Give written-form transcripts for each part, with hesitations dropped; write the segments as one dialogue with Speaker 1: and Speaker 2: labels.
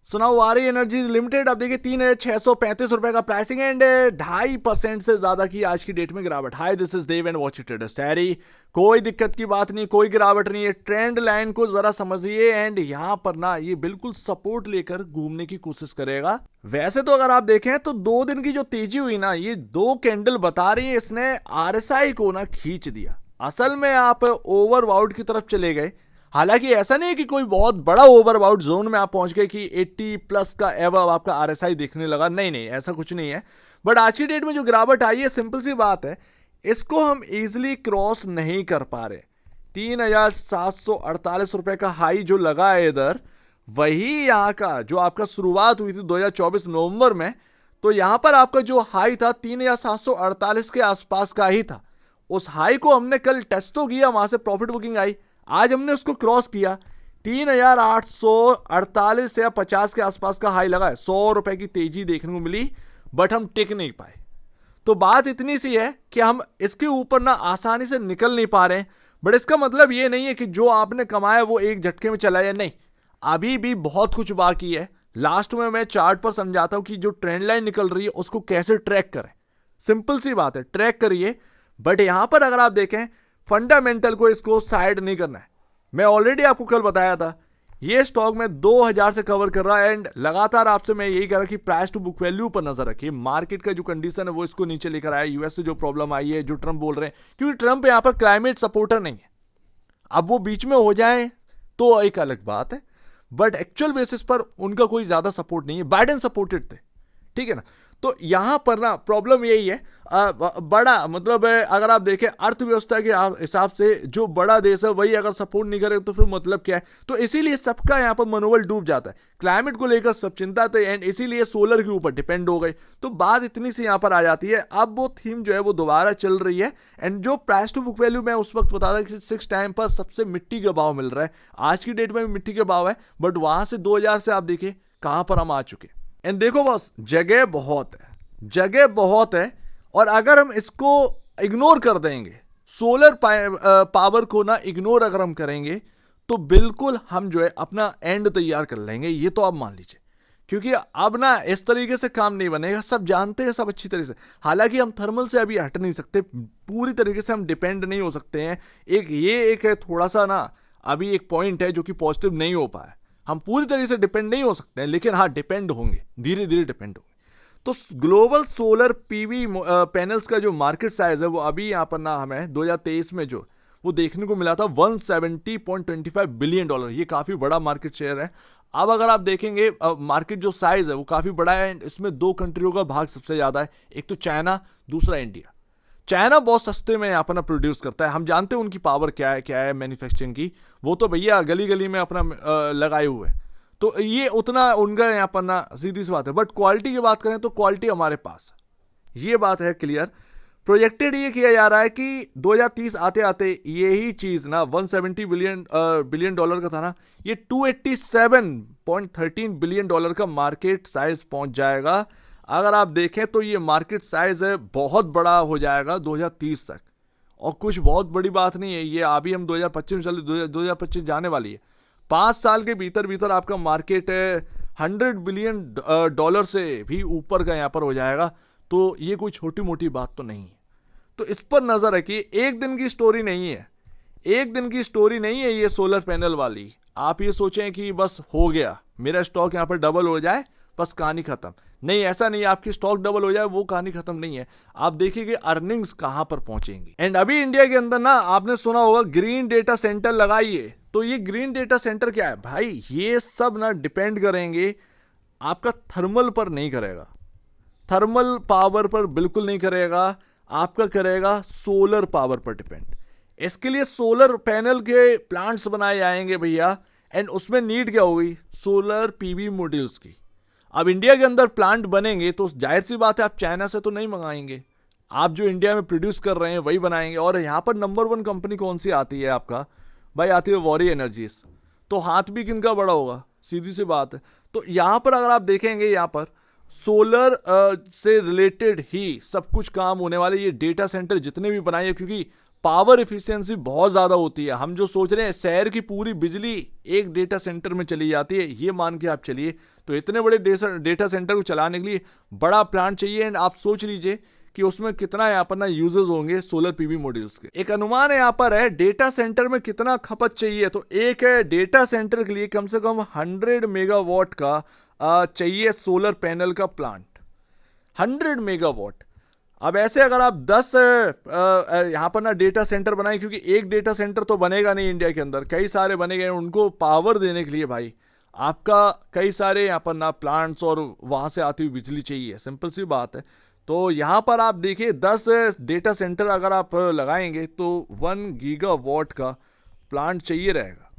Speaker 1: सुनाओ वारी energies limited, अब देखिए 3,635 रुपए का प्राइसिंग एंड 2.5% से ज्यादा की आज की डेट में गिरावट। Hi this is Dev and watch it starry. कोई दिक्कत की बात नहीं, कोई गिरावट नहीं है। ट्रेंड लाइन को जरा समझिए एंड यहां पर ना ये बिल्कुल सपोर्ट लेकर घूमने की कोशिश करेगा। वैसे तो अगर आप देखें तो 2 दिन की जो तेजी हुई ना, ये 2 कैंडल बता रही है इसने आरएसआई को ना खींच दिया। असल में आप ओवरबाउट की तरफ चले गए। हालांकि ऐसा नहीं है कि कोई बहुत बड़ा ओवरबाउट जोन में आप पहुंच गए कि 80 प्लस का एवब आपका आरएसआई दिखने लगा, नहीं नहीं ऐसा कुछ नहीं है। बट आज की डेट में जो गिरावट आई है, सिंपल सी बात है, इसको हम इजीली क्रॉस नहीं कर पा रहे। 3,748 रुपए का हाई जो लगा है इधर, वही यहां का जो आपका शुरुआत हुई थी 2024 नवंबर में, तो यहां पर आपका जो हाई था 3,748 के आसपास का ही था। उस हाई को हमने कल टेस्ट तो किया, वहां से प्रॉफिट बुकिंग आई। आज हमने उसको क्रॉस किया, 3,848 या 50 के आसपास का हाई लगा है। 100 रुपए की तेजी देखने को मिली, बट हम टिक नहीं पाए। तो बात इतनी सी है कि हम इसके ऊपर ना आसानी से निकल नहीं पा रहे हैं। बट इसका मतलब ये नहीं है कि जो आपने कमाया वो एक झटके में चला जाए, नहीं, अभी भी बहुत कुछ बाकी है। लास्ट में मैं चार्ट पर समझाता हूं कि जो ट्रेंड लाइन निकल रही है उसको कैसे ट्रैक करें। सिंपल सी बात है, ट्रैक करिए। बट यहां पर अगर आप देखें, फंडामेंटल को इसको साइड नहीं करना है। मैं ऑलरेडी आपको कल बताया था, ये स्टॉक में 2000 से कवर कर रहा है एंड लगातार आपसे मैं यही कह रहा कि प्राइस टू बुक वैल्यू पर नजर रखिए। मार्केट का जो कंडीशन है वो इसको नीचे लेकर आया। यूएस से जो प्रॉब्लम आई है, जो ट्रंप बोल रहे हैं, क्योंकि ट्रंप यहां पर क्लाइमेट सपोर्टर नहीं है। अब वो बीच में हो जाए तो एक अलग बात है, बट एक्चुअल बेसिस पर उनका कोई ज्यादा सपोर्ट नहीं है। बाइडेन सपोर्टेड थे, ठीक है ना। तो यहां पर ना प्रॉब्लम यही है, बड़ा मतलब अगर आप देखें अर्थव्यवस्था के हिसाब से जो बड़ा देश है वही अगर सपोर्ट नहीं करे तो फिर मतलब क्या है। तो इसीलिए सबका यहां पर मनोबल डूब जाता है। क्लाइमेट को लेकर सब चिंता थे एंड इसीलिए सोलर के ऊपर डिपेंड हो गई। तो बात इतनी सी यहां पर आ जाती है। अब वो थीम जो है वो दोबारा चल रही है एंड जो प्राइस टू बुक वैल्यू मैं उस वक्त बता रहा कि 6 टाइम पर सबसे मिट्टी का भाव मिल रहा है। आज की डेट में भी मिट्टी का भाव है, बट वहां से 2000 से आप देखिए कहां पर हम आ चुके। एंड देखो बॉस, जगह बहुत है, जगह बहुत है। और अगर हम इसको इग्नोर कर देंगे, सोलर पावर को ना इग्नोर अगर हम करेंगे, तो बिल्कुल हम जो है अपना एंड तैयार कर लेंगे। ये तो आप मान लीजिए, क्योंकि अब ना इस तरीके से काम नहीं बनेगा। सब जानते हैं, सब अच्छी तरह से। हालांकि हम थर्मल से अभी हट नहीं सकते, पूरी तरीके से हम डिपेंड नहीं हो सकते हैं। एक है थोड़ा सा ना, अभी एक पॉइंट है जो कि पॉजिटिव नहीं हो पाया। हम पूरी तरीके से डिपेंड नहीं हो सकते हैं, लेकिन हाँ डिपेंड होंगे, धीरे धीरे डिपेंड होंगे। तो ग्लोबल सोलर पीवी पैनल्स का जो मार्केट साइज है वो अभी यहां पर ना हमें 2023 में जो वो देखने को मिला था $170.25 बिलियन। ये काफी बड़ा मार्केट शेयर है। अब अगर आप देखेंगे मार्केट जो साइज है वो काफी बड़ा है एंड इसमें 2 कंट्रियों का भाग सबसे ज्यादा है, एक तो चाइना, दूसरा इंडिया। चाइना बहुत सस्ते में अपना प्रोड्यूस करता है, हम जानते हैं उनकी पावर क्या है मैन्युफैक्चरिंग की। वो तो भैया गली गली में अपना लगाए हुए हैं। तो ये उतना उनका यहाँ पर ना सीधी सी बात है। बट क्वालिटी की बात करें तो क्वालिटी हमारे पास है, ये बात है क्लियर। प्रोजेक्टेड ये किया जा रहा है कि 2030 आते आते यही चीज ना 170 बिलियन डॉलर का था ना, ये 287.13 बिलियन डॉलर का मार्केट साइज पहुंच जाएगा। अगर आप देखें तो ये मार्केट साइज है बहुत बड़ा हो जाएगा 2030 तक। और कुछ बहुत बड़ी बात नहीं है ये, अभी हम 2025 में चले, 2025 जाने वाली है। 5 साल के भीतर भीतर आपका मार्केट 100 बिलियन डॉलर से भी ऊपर का यहां पर हो जाएगा। तो ये कोई छोटी मोटी बात तो नहीं है। तो इस पर नजर रखिए, एक दिन की स्टोरी नहीं है, एक दिन की स्टोरी नहीं है ये सोलर पैनल वाली। आप ये सोचें कि बस हो गया मेरा स्टॉक यहां पर डबल हो जाए, बस कहानी खत्म। नहीं, ऐसा नहीं है। आपकी स्टॉक डबल हो जाए वो कहानी खत्म नहीं है। आप देखिए कि अर्निंग्स कहां पर पहुंचेंगी। एंड अभी इंडिया के अंदर ना आपने सुना होगा ग्रीन डेटा सेंटर लगाइए। तो ये ग्रीन डेटा सेंटर क्या है भाई, ये सब ना डिपेंड करेंगे आपका थर्मल पर नहीं करेगा, थर्मल पावर पर बिल्कुल नहीं करेगा, आपका करेगा सोलर पावर पर डिपेंड। इसके लिए सोलर पैनल के प्लांट्स बनाए जाएंगे भैया एंड उसमें नीड क्या होगी, सोलर पीवी मॉड्यूल्स की। अब इंडिया के अंदर प्लांट बनेंगे तो जाहिर सी बात है आप चाइना से तो नहीं मंगाएंगे, आप जो इंडिया में प्रोड्यूस कर रहे हैं वही बनाएंगे। और यहां पर नंबर 1 कंपनी कौन सी आती है आपका भाई, आती है वारी एनर्जीज। तो हाथ भी किनका बड़ा होगा, सीधी सी बात है। तो यहां पर अगर आप देखेंगे, यहां पर सोलर से रिलेटेड ही सब कुछ काम होने वाले। ये डेटा सेंटर जितने भी बनाए, क्योंकि पावर एफिशिएंसी बहुत ज़्यादा होती है। हम जो सोच रहे हैं शहर की पूरी बिजली एक डेटा सेंटर में चली जाती है, ये मान के आप चलिए। तो इतने बड़े डेटा सेंटर को चलाने के लिए बड़ा प्लांट चाहिए। एंड आप सोच लीजिए कि उसमें कितना यहाँ पर ना यूजर्स होंगे सोलर पीवी मॉड्यूल्स के। एक अनुमान यहाँ पर है डेटा सेंटर में कितना खपत चाहिए। तो एक डेटा सेंटर के लिए कम से कम 100 मेगावाट का चाहिए सोलर पैनल का प्लांट, 100 मेगावाट। अब ऐसे अगर आप 10 यहाँ पर ना डेटा सेंटर बनाए, क्योंकि एक डेटा सेंटर तो बनेगा नहीं इंडिया के अंदर, कई सारे बनेंगे। उनको पावर देने के लिए भाई आपका कई सारे यहाँ पर ना प्लांट्स और वहाँ से आती हुई बिजली चाहिए, सिंपल सी बात है। तो यहाँ पर आप देखिए 10 डेटा सेंटर अगर आप लगाएंगे तो 1 गीगावाट का प्लांट चाहिए रहेगा,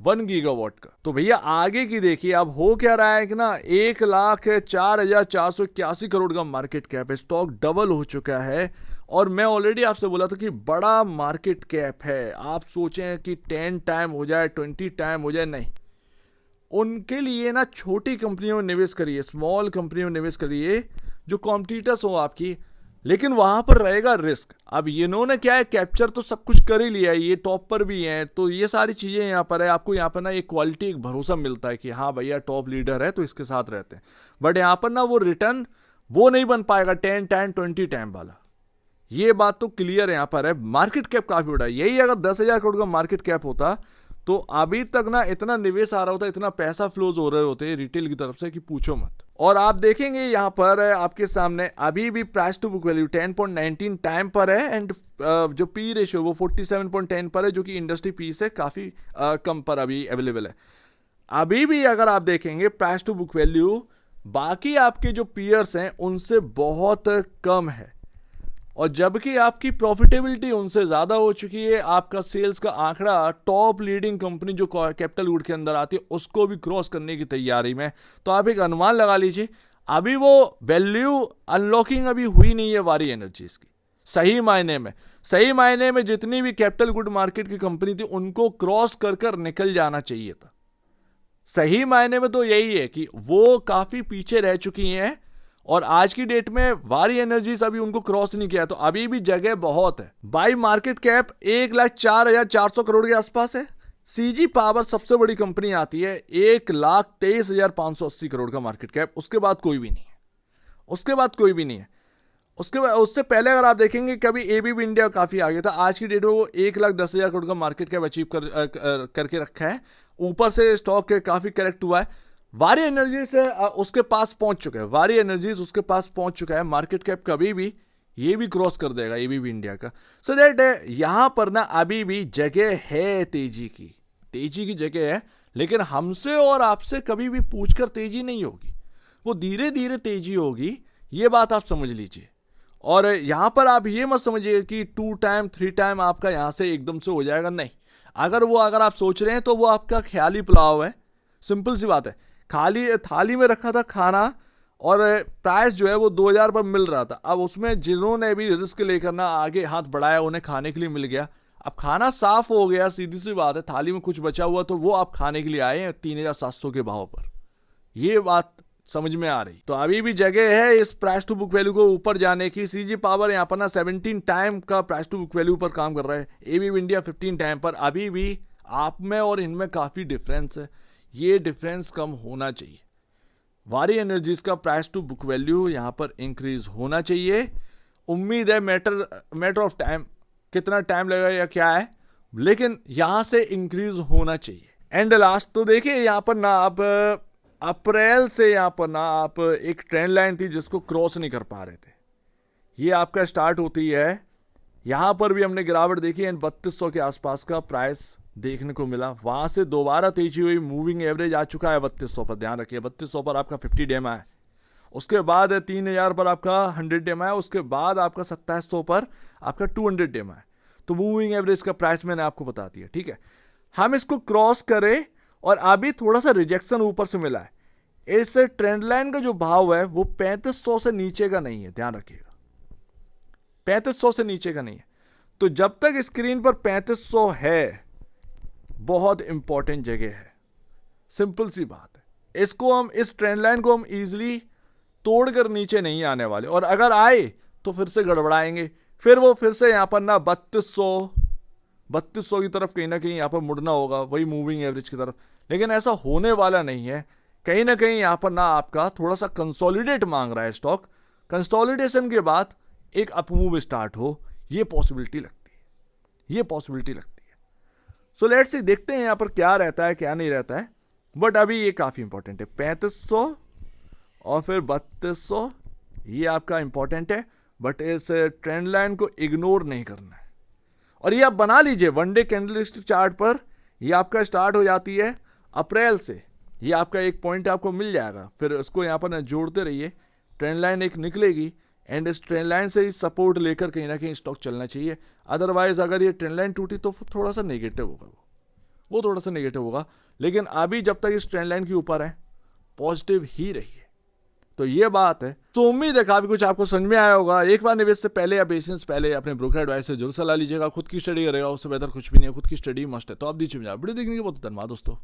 Speaker 1: 1 गीगावाट का। तो भैया आगे की देखिए, अब हो क्या रहा है कि ना 1,04,481 करोड़ का मार्केट कैप है, स्टॉक डबल हो चुका है। और मैं ऑलरेडी आपसे बोला था कि बड़ा मार्केट कैप है। आप सोचें कि 10 टाइम हो जाए, 20 टाइम हो जाए, नहीं। उनके लिए ना छोटी कंपनियों में निवेश करिए, स्मॉल कंपनियों में निवेश करिए जो कॉम्पिटिटर्स हो आपकी, लेकिन वहां पर रहेगा रिस्क। अब इन्होंने क्या है, कैप्चर तो सब कुछ कर ही लिया है, ये टॉप पर भी हैं, तो ये सारी चीजें यहाँ पर है। आपको यहाँ पर ना एक क्वालिटी, एक भरोसा मिलता है कि हाँ भैया टॉप लीडर है तो इसके साथ रहते हैं। बट यहाँ पर ना वो रिटर्न वो नहीं बन पाएगा 10 टाइम 20 टाइम वाला, ये बात तो क्लियर यहाँ पर है। मार्केट कैप काफी बड़ा है, यही अगर 10,000 करोड़ का मार्केट कैप होता तो अभी तक ना इतना निवेश आ रहा होता, इतना पैसा फ्लोज हो रहे होते रिटेल की तरफ से कि पूछो मत। और आप देखेंगे यहाँ पर आपके सामने अभी भी price to book value 10.19 time पर है। एंड जो पी रेशियो वो 47.10 पर है, जो कि इंडस्ट्री पी से काफी कम पर अभी अवेलेबल है। अभी भी अगर आप देखेंगे प्राइस टू बुक वैल्यू बाकी आपके जो पीयर्स हैं उनसे बहुत कम है, और जबकि आपकी प्रॉफिटेबिलिटी उनसे ज्यादा हो चुकी है। आपका सेल्स का आंकड़ा टॉप लीडिंग कंपनी जो कैपिटल गुड के अंदर आती है उसको भी क्रॉस करने की तैयारी में। तो आप एक अनुमान लगा लीजिए, अभी वो वैल्यू अनलॉकिंग अभी हुई नहीं है वारी एनर्जीज की। सही मायने में जितनी भी कैपिटल गुड मार्केट की कंपनी थी उनको क्रॉस कर कर निकल जाना चाहिए था। सही मायने में तो यही है कि वो काफी पीछे रह चुकी हैं, और आज की डेट में वारी एनर्जीज अभी उनको क्रॉस नहीं किया, तो अभी भी जगह बहुत है। बाई मार्केट कैप 1,04,400 करोड़ के आसपास है। सीजी पावर सबसे बड़ी कंपनी आती है, 1,23,580 करोड़ का मार्केट कैप। उसके बाद कोई भी नहीं है, उसके बाद उससे पहले अगर आप देखेंगे कभी एबीबी इंडिया काफी आगे था। आज की डेट में वो 1,10,000 करोड़ का मार्केट कैप अचीव करके रखा है। ऊपर से स्टॉक काफी करेक्ट हुआ है। वारी एनर्जी से उसके पास पहुंच चुका है। मार्केट कैप कभी भी ये भी क्रॉस कर देगा एबीबी इंडिया का। सो दैट यहां पर ना अभी भी जगह है, तेजी की जगह है, लेकिन हमसे और आपसे कभी भी पूछकर तेजी नहीं होगी, वो धीरे धीरे तेजी होगी, ये बात आप समझ लीजिए। और यहां पर आप ये मत समझिए कि 2 टाइम 3 टाइम आपका यहां से एकदम से हो जाएगा, नहीं। अगर आप सोच रहे हैं तो वो आपका ख्याली पुलाव है, सिंपल सी बात है। खाली थाली में रखा था खाना और प्राइस जो है वो 2,000 पर मिल रहा था। अब उसमें जिन्होंने भी रिस्क लेकर ना आगे हाथ बढ़ाया उन्हें खाने के लिए मिल गया। अब खाना साफ हो गया, सीधी सी बात है, थाली में कुछ बचा हुआ तो वो आप खाने के लिए आए हैं 3,700 के भाव पर। ये बात समझ में आ रही। तो अभी भी जगह है इस प्राइस टू बुक वैल्यू को ऊपर जाने की। सीजी पावर यहाँ पर ना 17 टाइम का प्राइस टू बुक वैल्यू पर काम कर रहा है। एबीबी इंडिया 15 टाइम पर। अभी भी आप में और इनमें काफी डिफरेंस है, ये डिफरेंस कम होना चाहिए। वारी एनर्जीज का प्राइस टू बुक वैल्यू यहां पर इंक्रीज होना चाहिए। उम्मीद है मैटर ऑफ टाइम, कितना टाइम लगेगा या क्या है, लेकिन यहां से इंक्रीज होना चाहिए। एंड लास्ट तो देखिए यहां पर ना आप अप्रैल से यहां पर ना आप एक ट्रेंड लाइन थी जिसको क्रॉस नहीं कर पा रहे थे, ये आपका स्टार्ट होती है। यहां पर भी हमने गिरावट देखी एंड 3200 के आसपास का प्राइस देखने को मिला। वहां से दोबारा तेजी हुई, मूविंग एवरेज आ चुका है 3200 पर। ध्यान रखिए 3200 पर आपका 50 डेमा है, उसके बाद 3,000 पर आपका 100 डेमा है, उसके बाद आपका 2700 पर आपका 200 डेमा है। तो मूविंग एवरेज का प्राइस मैंने आपको बता दिया, ठीक है। हम इसको क्रॉस करें और अभी थोड़ा सा रिजेक्शन ऊपर से मिला है। इस ट्रेंड लाइन का जो भाव है वो 3500 से नीचे का नहीं है, ध्यान रखिएगा 3500 से नीचे का नहीं है। तो जब तक स्क्रीन पर 3500 है बहुत इंपॉर्टेंट जगह है, सिंपल सी बात है। इसको हम इस ट्रेंड लाइन को हम इजीली तोड़कर नीचे नहीं आने वाले, और अगर आए तो फिर से गड़बड़ाएंगे, फिर वो फिर से यहाँ पर ना 3200 की तरफ कहीं ना कहीं यहाँ पर मुड़ना होगा, वही मूविंग एवरेज की तरफ। लेकिन ऐसा होने वाला नहीं है, कहीं ना कहीं यहाँ पर ना आपका थोड़ा सा कंसोलिडेट मांग रहा है स्टॉक। कंसोलिडेशन के बाद एक अपमूव स्टार्ट हो, ये पॉसिबिलिटी लगती है, ये पॉसिबिलिटी लगती है। सो लेट्स सी, देखते हैं यहाँ पर क्या रहता है क्या नहीं रहता है। बट अभी ये काफ़ी इंपॉर्टेंट है, 3500 और फिर 3200, ये आपका इंपॉर्टेंट है। बट इस ट्रेंड लाइन को इग्नोर नहीं करना है। और ये आप बना लीजिए, वन डे कैंडलस्टिक चार्ट पर ये आपका स्टार्ट हो जाती है अप्रैल से। ये आपका एक पॉइंट आपको मिल जाएगा, फिर उसको यहाँ पर ना जोड़ते रहिए, ट्रेंड लाइन एक निकलेगी एंड इस ट्रेंड लाइन से ही सपोर्ट लेकर कहीं ना कहीं स्टॉक चलना चाहिए। अदरवाइज अगर ये ट्रेंड लाइन टूटी तो थोड़ा सा नेगेटिव होगा, वो थोड़ा सा नेगेटिव होगा। लेकिन अभी जब तक इस ट्रेंड लाइन के ऊपर है, पॉजिटिव ही रहिए। तो ये बात है। तो उम्मीद है काफी कुछ आपको समझ में आया होगा। एक बार निवेश से पहले या बेचने से पहले अपने ब्रोकर एडवाइस से जरूर सलाह लीजिएगा। खुद की स्टडी करेगा, उससे बेहतर कुछ भी नहीं है, खुद की स्टडी मस्ट है। तो आप दीजिए वीडियो देखने के बहुत धन्यवाद दोस्तों।